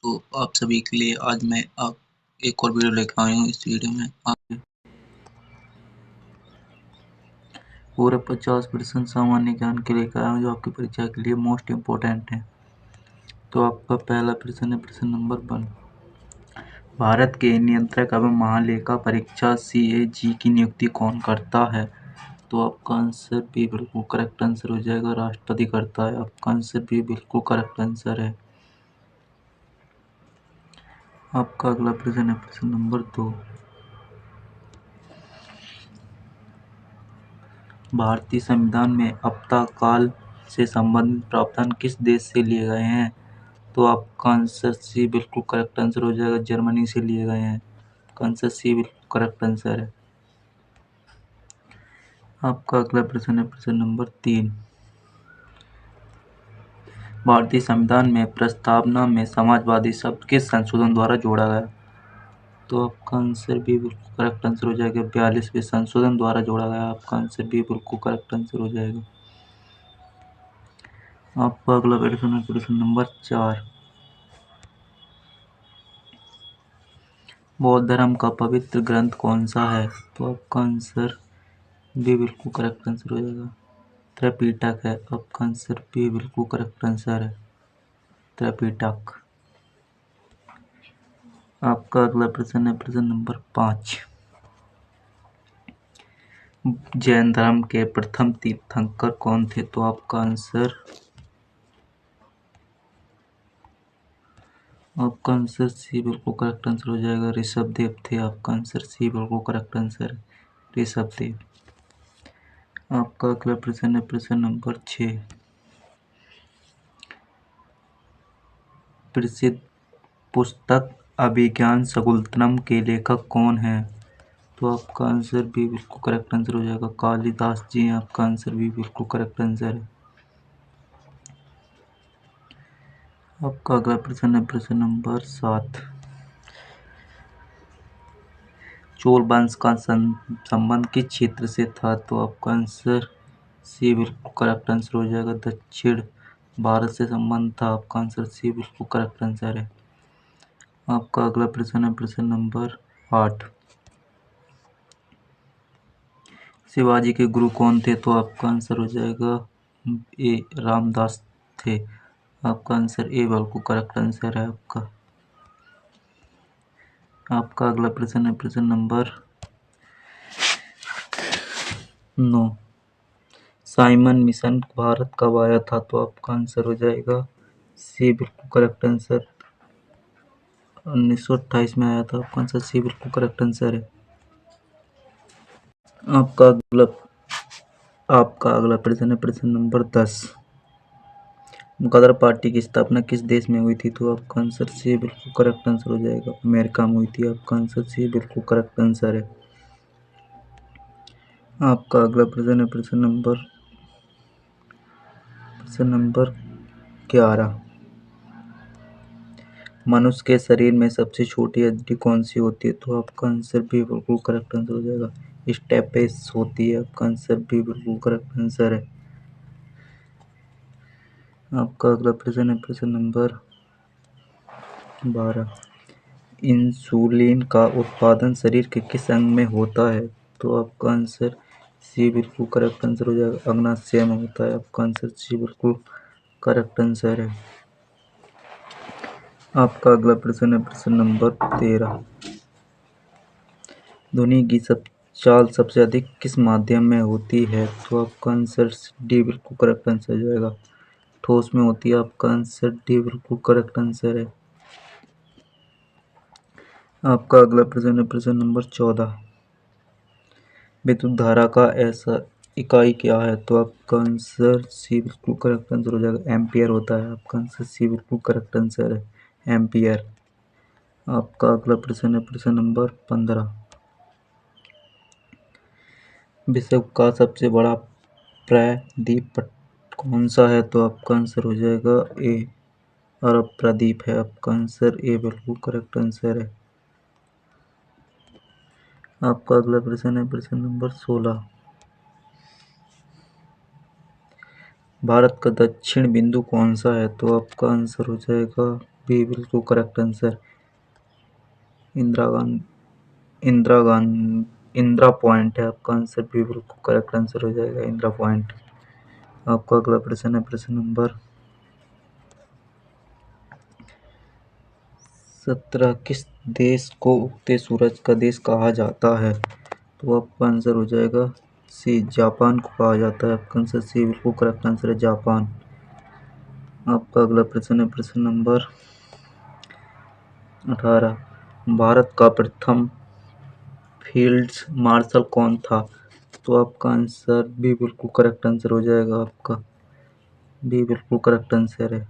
तो आप सभी के लिए आज मैं आप एक और वीडियो लेकर आया हूँ। इस वीडियो में आप पूरे 50% सामान्य ज्ञान के लेकर आया हूँ जो आपकी परीक्षा के लिए मोस्ट इम्पोर्टेंट है। तो आपका पहला प्रश्न है प्रश्न नंबर 1। भारत के नियंत्रक एवं महालेखा परीक्षा CAG की नियुक्ति कौन करता है? तो आपका आंसर बी बिल्कुल करेक्ट आंसर हो जाएगा, राष्ट्रपति करता है। आपका आंसर बी बिल्कुल करेक्ट आंसर है। आपका अगला प्रश्न है प्रश्न नंबर 2। भारतीय संविधान में आपदा काल से संबंधित प्रावधान किस देश से लिए गए हैं? तो आपका आंसर सी बिल्कुल करेक्ट आंसर हो जाएगा, जर्मनी से लिए गए हैं। आंसर सी बिल्कुल करेक्ट आंसर है। आपका अगला प्रश्न है प्रश्न नंबर 3। भारतीय संविधान में प्रस्तावना में समाजवादी शब्द किस संशोधन द्वारा जोड़ा गया? तो आपका आंसर भी बिल्कुल करेक्ट आंसर हो जाएगा, 42वें संशोधन द्वारा जोड़ा गया। आपका आंसर भी बिल्कुल करेक्ट आंसर हो जाएगा। आपका अगला प्रश्न है प्रश्न नंबर 4। बौद्ध धर्म का पवित्र ग्रंथ कौन सा है? तो आपका आंसर भी बिल्कुल करेक्ट आंसर हो जाएगा, त्रिपिटक है। आपका आंसर भी बिल्कुल करेक्ट आंसर है, त्रिपिटक। आपका अगला प्रश्न है प्रश्न नंबर 5। जैन धर्म के प्रथम तीर्थंकर कौन थे? तो आपका आंसर सी बिल्कुल करेक्ट आंसर हो जाएगा, ऋषभदेव थे। आपका आंसर सी बिल्कुल करेक्ट आंसर है, ऋषभदेव। आपका अगला प्रश्न है प्रश्न नंबर 6। प्रसिद्ध पुस्तक अभिज्ञान शाकुंतलम के लेखक कौन हैं? तो आपका आंसर भी बिल्कुल करेक्ट आंसर हो जाएगा, कालिदास जी हैं। आपका आंसर भी बिल्कुल करेक्ट आंसर है। आपका अगला प्रश्न है प्रश्न नंबर 7। चोल वंश का संबंध किस क्षेत्र से था? तो आपका आंसर सी बिल्कुल करेक्ट आंसर हो जाएगा, दक्षिण भारत से संबंध था। आपका आंसर सी बिल्कुल करेक्ट आंसर है। आपका अगला प्रश्न है प्रश्न नंबर 8। शिवाजी के गुरु कौन थे? तो आपका आंसर हो जाएगा ए रामदास थे। आपका आंसर ए बिल्कुल करेक्ट आंसर है आपका। आपका अगला प्रश्न है प्रश्न नंबर 9। साइमन मिशन भारत कब आया था? तो आपका आंसर हो जाएगा सी बिल्कुल करेक्ट आंसर, 1928 में आया था। आपका आंसर सी बिल्कुल करेक्ट आंसर है। आपका अगला प्रश्न है प्रश्न नंबर 10। गदर पार्टी की स्थापना किस देश में हुई थी? तो आपका आंसर सी बिल्कुल करेक्ट आंसर हो जाएगा, अमेरिका में हुई थी। आपका आंसर सी बिल्कुल करेक्ट आंसर है। आपका अगला प्रश्न है प्रश्न नंबर 11। मनुष्य के शरीर में सबसे छोटी हड्डी कौन सी होती है? तो आपका आंसर भी बिल्कुल करेक्ट आंसर हो जाएगा, स्टेपेस होती है। आपका आंसर भी बिल्कुल करेक्ट आंसर है। आपका अगला प्रश्न है प्रश्न नंबर 12। इंसुलिन का उत्पादन शरीर के किस अंग में होता है? तो आपका आंसर सी बिल्कुल करेक्ट आंसर हो जाएगा, अग्नाशय में होता है। आपका आंसर सी बिल्कुल करेक्ट आंसर है। आपका अगला प्रश्न है प्रश्न नंबर 13। ध्वनि की चाल सबसे अधिक किस माध्यम में होती है? तो आपका आंसर डी बिल्कुल करेक्ट आंसर हो जाएगा, ठोस में होती है। आपका आंसर डी बिल्कुल करेक्ट आंसर है। आपका अगला प्रश्न है प्रश्न नंबर 14। विद्युत धारा का ऐसा इकाई क्या है? तो आपका आंसर सी बिल्कुल करेक्ट आंसर हो जाएगा, एम्पियर होता है। आपका आंसर सी बिल्कुल करेक्ट आंसर है, एम्पियर। आपका अगला प्रश्न है प्रश्न नंबर 15। विश्व का सबसे बड़ा प्रायद्वीप कौन सा है? तो आपका आंसर हो जाएगा ए अरब प्रायद्वीप है। आपका आंसर ए बिल्कुल करेक्ट आंसर है। आपका अगला प्रश्न है प्रश्न नंबर 16। भारत का दक्षिण बिंदु कौन सा है? तो आपका आंसर हो जाएगा बी बिल्कुल correct answer. Indira Gandhi, Indira Gandhi, Indira point है आपका आंसर, बी बिल्कुल करेक्ट आंसर हो जाएगा, इंदिरा पॉइंट। आपका अगला प्रश्न है प्रश्न नंबर 17। किस देश को उगते सूरज का देश कहा जाता है? तो आपका आंसर हो जाएगा सी, जापान को कहा जाता है। आपका आंसर सी बिल्कुल करेक्ट आंसर है, जापान। आपका अगला प्रश्न है प्रश्न नंबर 18। भारत का प्रथम फील्ड मार्शल कौन था? तो आपका आंसर बी बिल्कुल करेक्ट आंसर हो जाएगा, आपका बी बिल्कुल करेक्ट आंसर है।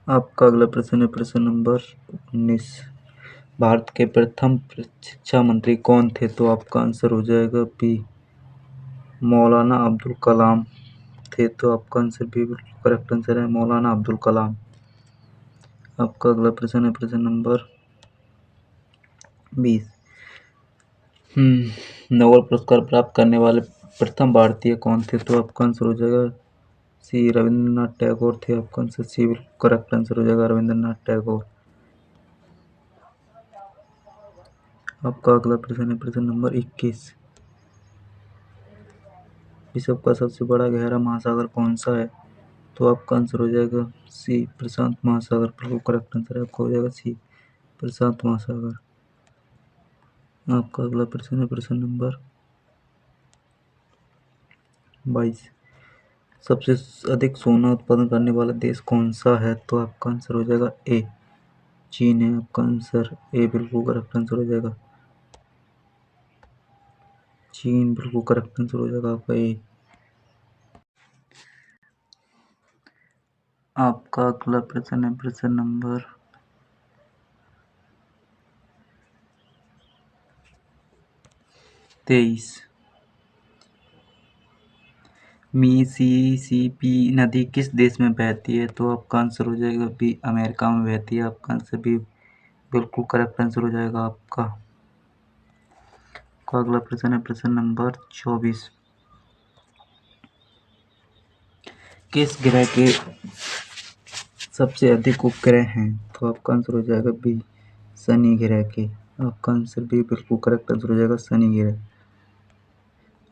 आपका अगला प्रश्न है प्रश्न नंबर 19। भारत के प्रथम शिक्षा मंत्री कौन थे? तो आपका आंसर हो जाएगा बी, मौलाना अब्दुल कलाम थे। तो आपका आंसर बी बिल्कुल करेक्ट आंसर है, मौलाना अब्दुल कलाम। आपका अगला प्रश्न है प्रश्न नंबर 20। नोबेल पुरस्कार प्राप्त करने वाले प्रथम भारतीय कौन थे? तो आपका आंसर हो जाएगा सी, रविंद्रनाथ टैगोर थे। आपका आंसर सी बिल्कुल करेक्ट आंसर हो जाएगा, रविंद्रनाथ टैगोर। आपका अगला प्रश्न है प्रश्न नंबर 21। विश्व का सबसे बड़ा गहरा महासागर कौन सा है? तो आपका आंसर हो जाएगा सी, प्रशांत महासागर। बिल्कुल करेक्ट आंसर आपका हो जाएगा सी, प्रशांत महासागर। आपका अगला प्रश्न है प्रश्न नंबर 22। सबसे अधिक सोना उत्पादन करने वाला देश कौन सा है? तो आपका आंसर हो जाएगा ए, चीन है। आपका आंसर ए बिल्कुल करेक्ट आंसर हो जाएगा, चीन बिल्कुल करेक्ट आंसर हो जाएगा आपका ए। आपका अगला प्रश्न है प्रश्न नंबर 23। मिसिसिपी नदी किस देश में बहती है? तो आपका आंसर हो जाएगा बी, अमेरिका में बहती है। आपका आंसर बी बिल्कुल करेक्ट आंसर हो जाएगा आपका। अगला प्रश्न है प्रश्न नंबर 24। किस ग्रह के सबसे अधिक उपग्रह हैं? तो आपका आंसर हो जाएगा बी, शनि ग्रह के। आपका आंसर बी बिल्कुल करेक्ट आंसर हो जाएगा, शनि ग्रह।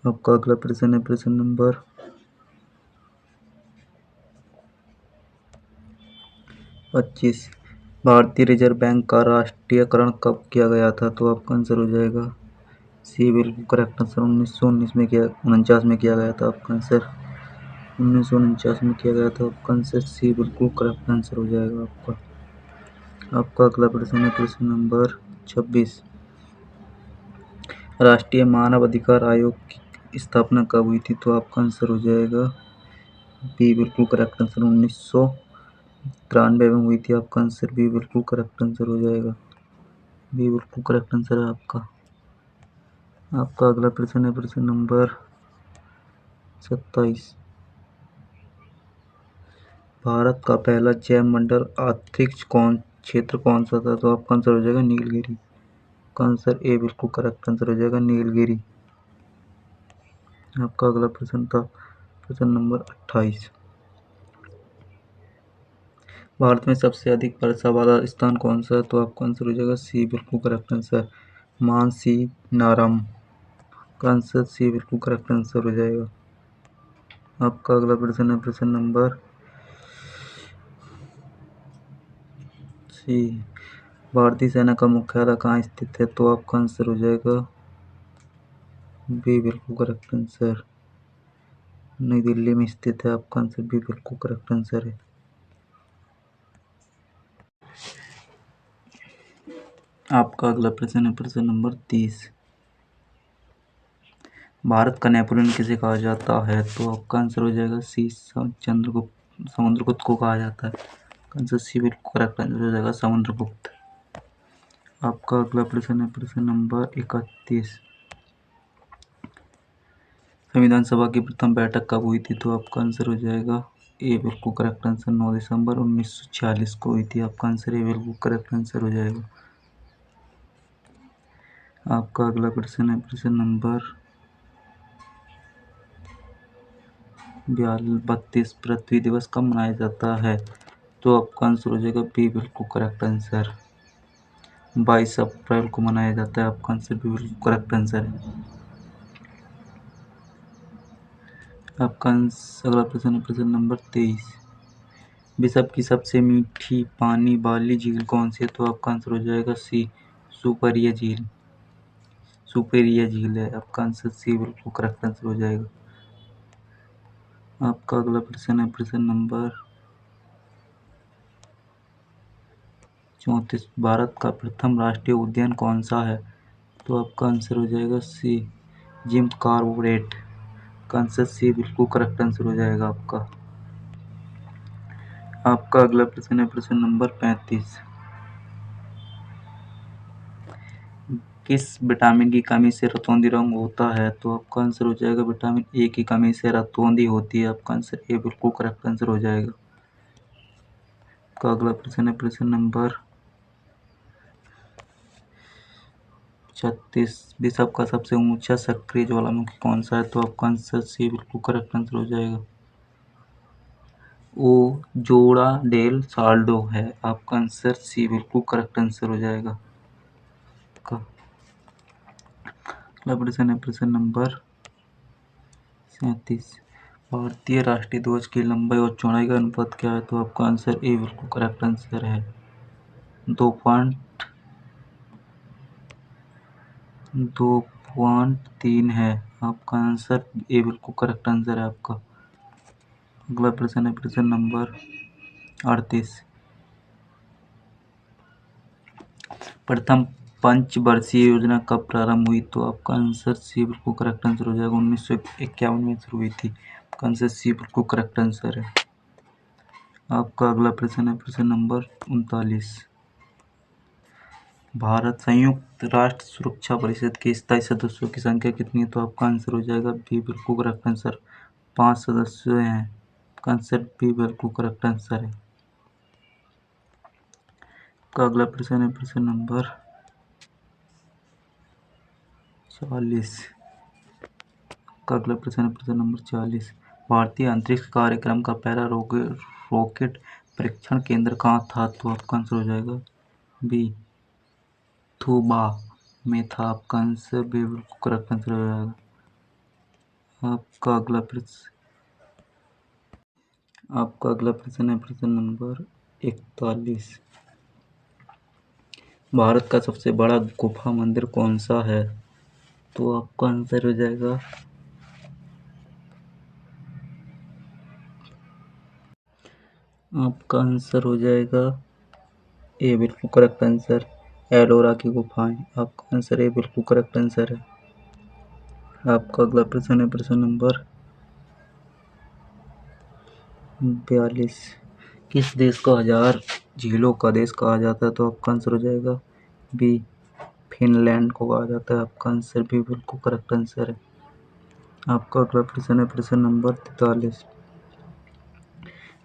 आपका अगला प्रश्न है प्रश्न नंबर 25। भारतीय रिजर्व बैंक का राष्ट्रीयकरण कब किया गया था? तो आपका आंसर हो जाएगा सी बिल्कुल करेक्ट आंसर, 1919 में किया, 49 में किया गया था। आपका आंसर 1949 में किया गया था। आपका आंसर सी बिल्कुल करेक्ट आंसर हो जाएगा आपका। आपका अगला प्रश्न है प्रश्न नंबर 26। राष्ट्रीय मानव अधिकार आयोग की स्थापना कब हुई थी? तो आपका आंसर हो जाएगा बी बिल्कुल करेक्ट आंसर, 1993 में हुई थी। आपका आंसर बी बिल्कुल करेक्ट आंसर हो जाएगा, बी बिल्कुल करेक्ट आंसर है आपका। आपका अगला प्रश्न है प्रश्न नंबर 27। भारत का पहला जैव मंडल आर्कटिक क्षेत्र कौन सा था? तो आपका आंसर हो जाएगा नीलगिरी। का आंसर ए बिल्कुल करेक्ट आंसर हो जाएगा, नीलगिरी। आपका अगला प्रश्न था प्रश्न नंबर 28। भारत में सबसे अधिक वर्षा वाला स्थान कौन सा है? तो आपका आंसर हो जाएगा सी बिल्कुल करेक्ट आंसर, मानसी नाराम। का आंसर सी बिल्कुल करेक्ट आंसर हो जाएगा। आपका अगला प्रश्न है प्रश्न नंबर सी। भारतीय सेना का मुख्यालय कहाँ स्थित है? तो आपका आंसर हो जाएगा बी बिल्कुल करेक्ट आंसर, नई दिल्ली में स्थित है। आपका आंसर बी बिल्कुल करेक्ट आंसर है। आपका अगला प्रश्न है प्रश्न नंबर 30। भारत का नेपोलियन किसे कहा जाता है? तो आपका आंसर हो जाएगा सी, चंद्रगुप्त, समुद्रगुप्त को कहा जाता है। आंसर सी बिल्कुल करेक्ट आंसर हो जाएगा, समुद्रगुप्त। आपका अगला प्रश्न है प्रश्न नंबर 31। संविधान सभा की प्रथम बैठक कब हुई थी? तो आपका आंसर हो जाएगा ए बिल्कुल करेक्ट आंसर, 9 दिसंबर 1946 को हुई थी। आपका आंसर ए बिल्कुल करेक्ट आंसर हो जाएगा। आपका अगला प्रश्न है प्रश्न नंबर 32। पृथ्वी दिवस कब मनाया जाता है? तो आपका आंसर हो जाएगा बी बिल्कुल करेक्ट आंसर। 22 अप्रैल को मनाया जाता है, आपका आंसर भी बिल्कुल करेक्ट आंसर है। आपका अगला प्रश्न है प्रश्न नंबर 23। विश्व की सबसे मीठी पानी वाली झील कौन सी है? तो आपका आंसर हो जाएगा सी सुपरिया झील। सुपेरिया झील है, आपका आंसर सी बिल्कुल करेक्ट आंसर हो जाएगा। आपका अगला प्रश्न है प्रश्न नंबर 34। भारत का प्रथम राष्ट्रीय उद्यान कौन सा है? तो आपका आंसर हो जाएगा सी जिम कॉर्बेट। का आंसर सी बिल्कुल करेक्ट आंसर हो जाएगा आपका। आपका अगला प्रश्न है प्रश्न नंबर 35। किस विटामिन की कमी से रतौंधी रंग होता है? तो आपका आंसर हो जाएगा विटामिन ए की कमी से रतौंधी होती है, आपका आंसर ए बिल्कुल करेक्ट आंसर हो जाएगा। आपका अगला प्रश्न है प्रश्न नंबर 36। विश्व का सबसे ऊंचा सक्रिय ज्वालामुखी कौन सा है? तो आपका आंसर सी बिल्कुल करेक्ट आंसर हो जाएगा। ओ जोड़ा डेल साल्डो है, आपका आंसर सी बिल्कुल करेक्ट आंसर हो जाएगा। अगला प्रश्न है प्रश्न नंबर 37। भारतीय राष्ट्रीय ध्वज की लंबाई और चौड़ाई का अनुपात क्या है? तो आपका आंसर ए बिल्कुल करेक्ट आंसर है। 2.3 है, आपका आंसर ए बिल्कुल करेक्ट आंसर है आपका। अगला प्रश्न है प्रश्न नंबर 38। प्रथम पंचवर्षीय योजना कब प्रारंभ हुई? तो आपका आंसर सी बिल्कुल करेक्ट आंसर हो जाएगा। 1951 में शुरू हुई थी, आपका आंसर सी बिल्कुल करेक्ट आंसर है। आपका अगला प्रश्न है प्रश्न नंबर 39। भारत संयुक्त राष्ट्र सुरक्षा परिषद के स्थायी सदस्यों की संख्या कितनी है? तो आपका आंसर हो जाएगा बी बिल्कुल करेक्ट आंसर। 5 सदस्य हैं, आपका आंसर बी बिल्कुल करेक्ट आंसर है। आपका अगला प्रश्न है प्रश्न नंबर 40। आपका अगला प्रश्न है प्रश्न नंबर 40। भारतीय अंतरिक्ष कार्यक्रम का पहला रॉकेट परीक्षण केंद्र कहाँ था? तो आपका आंसर हो जाएगा बी थूबा में था, आपका आंसर बी बिल्कुल करेक्ट आंसर हो जाएगा। आपका अगला प्रश्न है प्रश्न नंबर 41। भारत का सबसे बड़ा गुफा मंदिर कौन सा है? तो आपका आंसर हो जाएगा ए बिल्कुल करेक्ट आंसर एलोरा की गुफाएं, आपका आंसर ए बिल्कुल करेक्ट आंसर है। आपका अगला प्रश्न है प्रश्न नंबर 42। किस देश को 1000 झीलों का देश कहा जाता है? तो आपका आंसर हो जाएगा बी फिनलैंड को कहा जाता है, आपका आंसर भी बिल्कुल करेक्ट आंसर है। आपका अगला प्रश्न है प्रश्न नंबर 43।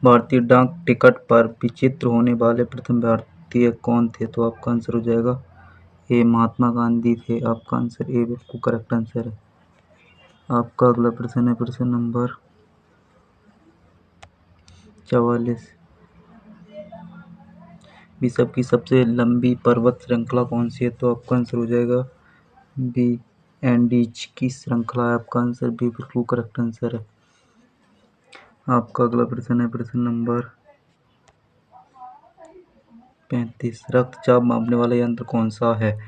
भारतीय डाक टिकट पर विचित्र होने वाले प्रथम भारतीय कौन थे? तो आपका आंसर हो जाएगा ए महात्मा गांधी थे, आपका आंसर ए बिल्कुल करेक्ट आंसर है। आपका अगला प्रश्न है प्रश्न नंबर 44। विश्व की सबसे लंबी पर्वत श्रृंखला कौन सी है? तो आपका आंसर हो जाएगा बी एंडीज की श्रृंखला है, आपका आंसर बी बिल्कुल करेक्ट आंसर है। आपका अगला प्रश्न है प्रश्न नंबर 35। रक्तचाप मापने वाला यंत्र कौन सा है?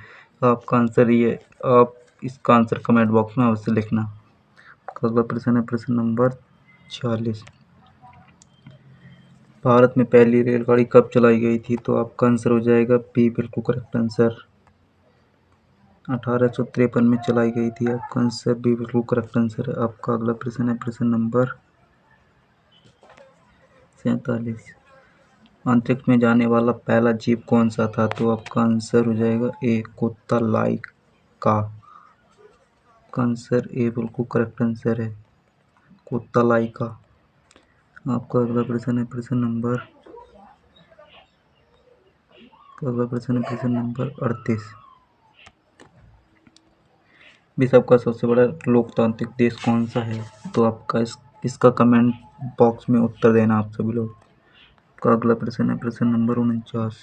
आपका आंसर ये आप इसका आंसर कमेंट बॉक्स में अवश्य लिखना। अगला प्रश्न है प्रश्न नंबर 46। भारत में पहली रेलगाड़ी कब चलाई गई थी? तो आपका आंसर हो जाएगा बी बिल्कुल करेक्ट आंसर 1853 में चलाई गई थी, आपका आंसर बी बिल्कुल करेक्ट आंसर है। आपका अगला प्रश्न है प्रश्न नंबर 47। अंतरिक्ष में जाने वाला पहला जीव कौन सा था? तो आपका आंसर हो जाएगा ए कुत्ता लाइका, आपका आंसर ए बिल्कुल करेक्ट आंसर है कुत्ता लाइका। आपका अगला प्रश्न है प्रश्न नंबर 38। विश्व का सबसे बड़ा लोकतांत्रिक देश कौन सा है? तो आपका इसका कमेंट बॉक्स में उत्तर देना आप सभी लोग। आपका अगला प्रश्न है प्रश्न नंबर 49।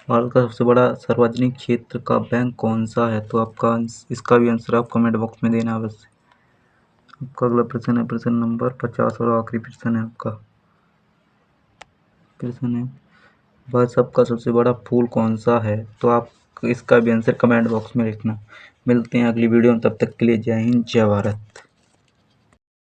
भारत का सबसे बड़ा सार्वजनिक क्षेत्र का बैंक कौन सा है? तो आपका इसका भी आंसर आप कमेंट बॉक्स में देना अवश्य। आपका अगला प्रश्न है प्रश्न नंबर 50 और आखिरी प्रश्न है आपका। प्रश्न है व्हाट्सएप का सबसे बड़ा फूल कौन सा है? तो आप इसका भी आंसर कमेंट बॉक्स में लिखना। मिलते हैं अगली वीडियो में, तब तक के लिए जय हिंद जय भारत।